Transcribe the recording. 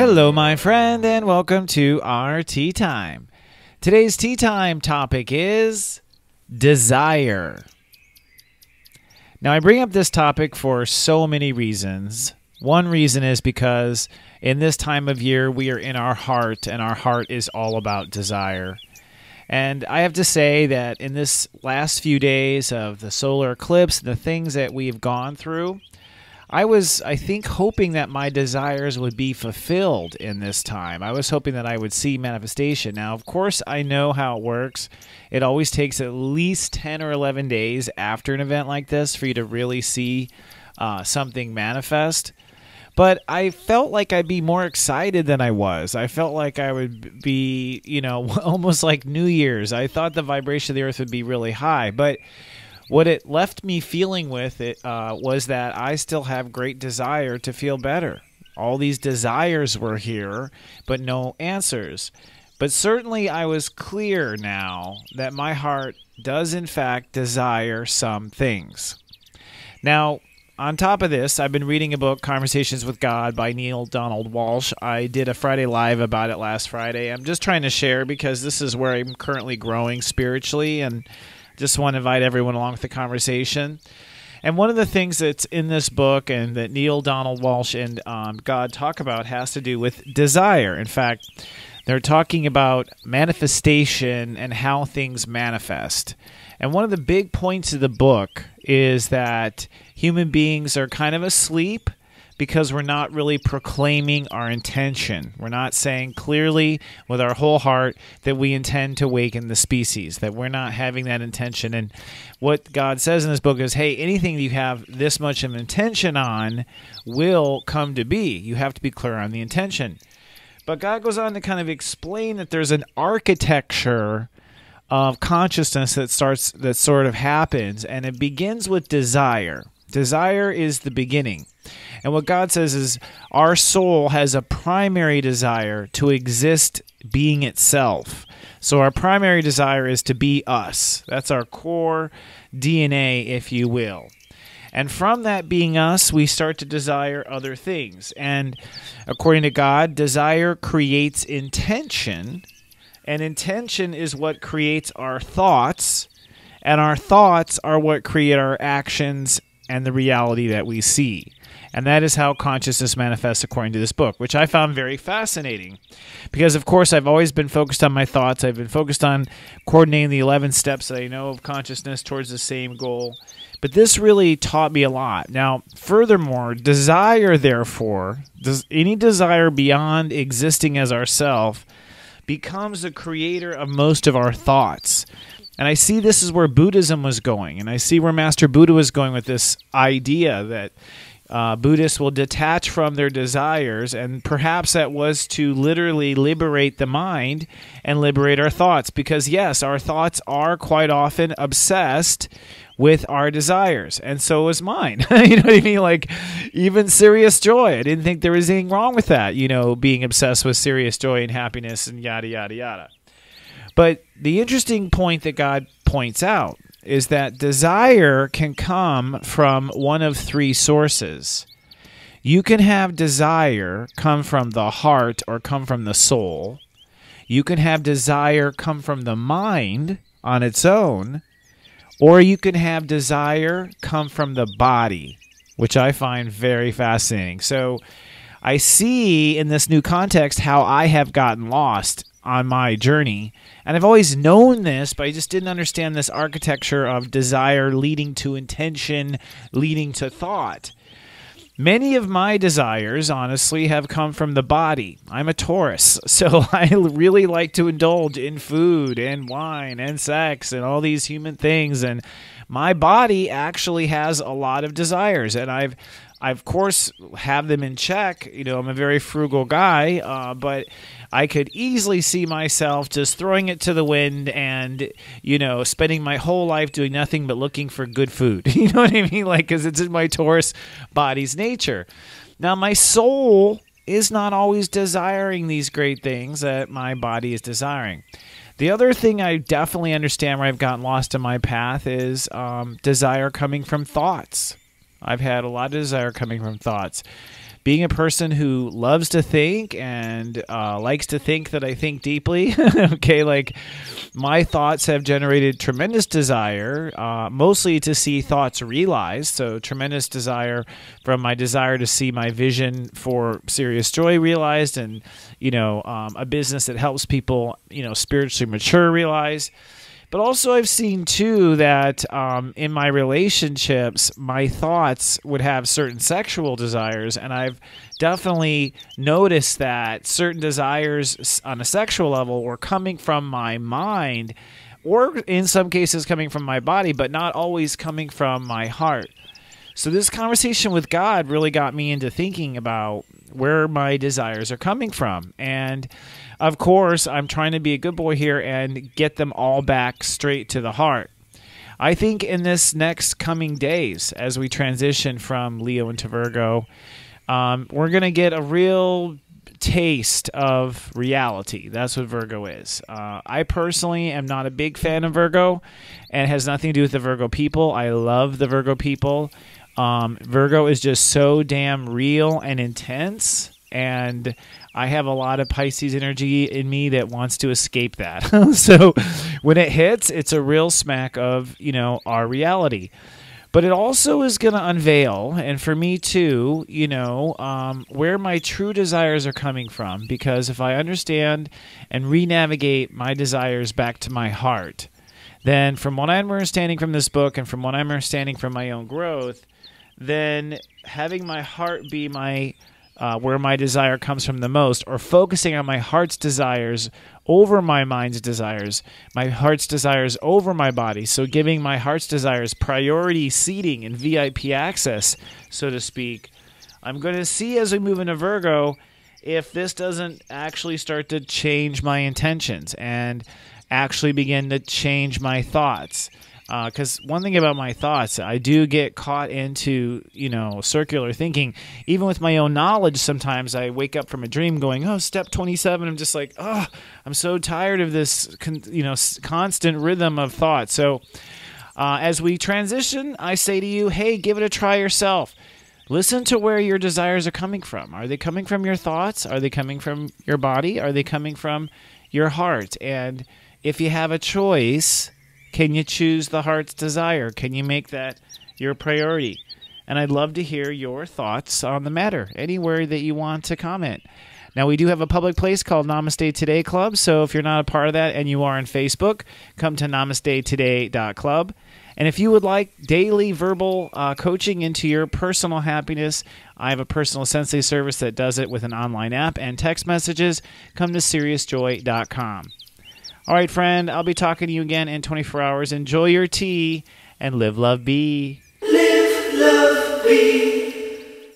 Hello, my friend, and welcome to our Tea Time. Today's Tea Time topic is desire. Now, I bring up this topic for so many reasons. One reason is because in this time of year, we are in our heart, and our heart is all about desire. And I have to say that in this last few days of the solar eclipse, the things that we've gone through, I think, hoping that my desires would be fulfilled in this time. I was hoping that I would see manifestation. Now, of course, I know how it works. It always takes at least 10 or 11 days after an event like this for you to really see something manifest. But I felt like I'd be more excited than I was. I felt like I would be, almost like New Year's. I thought the vibration of the earth would be really high. But what it left me feeling with it was that I still have great desire to feel better. All these desires were here, but no answers. But certainly I was clear now that my heart does in fact desire some things. Now, on top of this, I've been reading a book, Conversations with God by Neale Donald Walsch. I did a Friday Live about it last Friday. I'm just trying to share because this is where I'm currently growing spiritually, and just want to invite everyone along with the conversation. And one of the things that's in this book and that Neale Donald Walsch and God talk about has to do with desire. In fact, they're talking about manifestation and how things manifest. And one of the big points of the book is that human beings are kind of asleep because we're not really proclaiming our intention. We're not saying clearly with our whole heart that we intend to awaken the species, that we're not having that intention. And what God says in this book is, hey, anything that you have this much of intention on will come to be. You have to be clear on the intention. But God goes on to kind of explain that there's an architecture of consciousness that sort of happens, and it begins with desire. Desire is the beginning. And what God says is our soul has a primary desire to exist being itself. So our primary desire is to be us. That's our core DNA, if you will. And from that being us, we start to desire other things. And according to God, desire creates intention. And intention is what creates our thoughts. And our thoughts are what create our actions and the reality that we see. And that is how consciousness manifests according to this book, which I found very fascinating. Because, of course, I've always been focused on my thoughts. I've been focused on coordinating the 11 steps that I know of consciousness towards the same goal. But this really taught me a lot. Now, furthermore, desire, therefore, any desire beyond existing as ourself becomes the creator of most of our thoughts. And I see this is where Buddhism was going. And I see where Master Buddha was going with this idea that Buddhists will detach from their desires, and perhaps that was to literally liberate the mind and liberate our thoughts. Because yes, our thoughts are quite often obsessed with our desires, and so is mine. You know what I mean? Like, even serious joy. I didn't think there was anything wrong with that, being obsessed with serious joy and happiness and yada, yada, yada. But the interesting point that God points out is that desire can come from one of three sources. You can have desire come from the heart or come from the soul. You can have desire come from the mind on its own. Or you can have desire come from the body, which I find very fascinating. So I see in this new context how I have gotten lost on my journey. And I've always known this, but I just didn't understand this architecture of desire leading to intention, leading to thought. Many of my desires, honestly, have come from the body. I'm a Taurus, so I really like to indulge in food and wine and sex and all these human things. And my body actually has a lot of desires, and I of course have them in check. I'm a very frugal guy, but I could easily see myself just throwing it to the wind and, spending my whole life doing nothing but looking for good food. You know what I mean? Because it's in my Taurus body's nature. Now, my soul is not always desiring these great things that my body is desiring. The other thing I definitely understand where I've gotten lost in my path is desire coming from thoughts. I've had a lot of desire coming from thoughts. being a person who loves to think and likes to think that I think deeply, okay, like my thoughts have generated tremendous desire, mostly to see thoughts realized. So tremendous desire from my desire to see my vision for Serious Joy realized, and, a business that helps people, spiritually mature realized. But also I've seen, too, that in my relationships, my thoughts would have certain sexual desires, and I've definitely noticed that certain desires on a sexual level were coming from my mind, or in some cases coming from my body, but not always coming from my heart. So this conversation with God really got me into thinking about where my desires are coming from. And of course, I'm trying to be a good boy here and get them all back straight to the heart. I think in this next coming days, as we transition from Leo into Virgo, we're going to get a real taste of reality. That's what Virgo is. I personally am not a big fan of Virgo, and it has nothing to do with the Virgo people. I love the Virgo people. Virgo is just so damn real and intense, and I have a lot of Pisces energy in me that wants to escape that. So when it hits, it's a real smack of, our reality. But it also is going to unveil, and for me too, where my true desires are coming from. Because if I understand and re-navigate my desires back to my heart, then from what I'm understanding from this book and from what I'm understanding from my own growth, then having my heart be my where my desire comes from the most, or focusing on my heart's desires over my mind's desires, my heart's desires over my body, so giving my heart's desires priority seating and VIP access, so to speak, I'm going to see as we move into Virgo if this doesn't actually start to change my intentions and actually begin to change my thoughts. Because one thing about my thoughts, I do get caught into, circular thinking. Even with my own knowledge, sometimes I wake up from a dream going, oh, step 27. I'm just like, oh, I'm so tired of this, constant rhythm of thought. So as we transition, I say to you, hey, give it a try yourself. Listen to where your desires are coming from. Are they coming from your thoughts? Are they coming from your body? Are they coming from your heart? And if you have a choice, can you choose the heart's desire? Can you make that your priority? And I'd love to hear your thoughts on the matter, anywhere that you want to comment. Now, we do have a public place called Namaste Today Club, so if you're not a part of that and you are on Facebook, come to namastetoday.club. And if you would like daily verbal coaching into your personal happiness, I have a personal Sensei service that does it with an online app and text messages. Come to seriousjoy.com. All right, friend, I'll be talking to you again in 24 hours. Enjoy your tea and live, love, be. Live, love, be.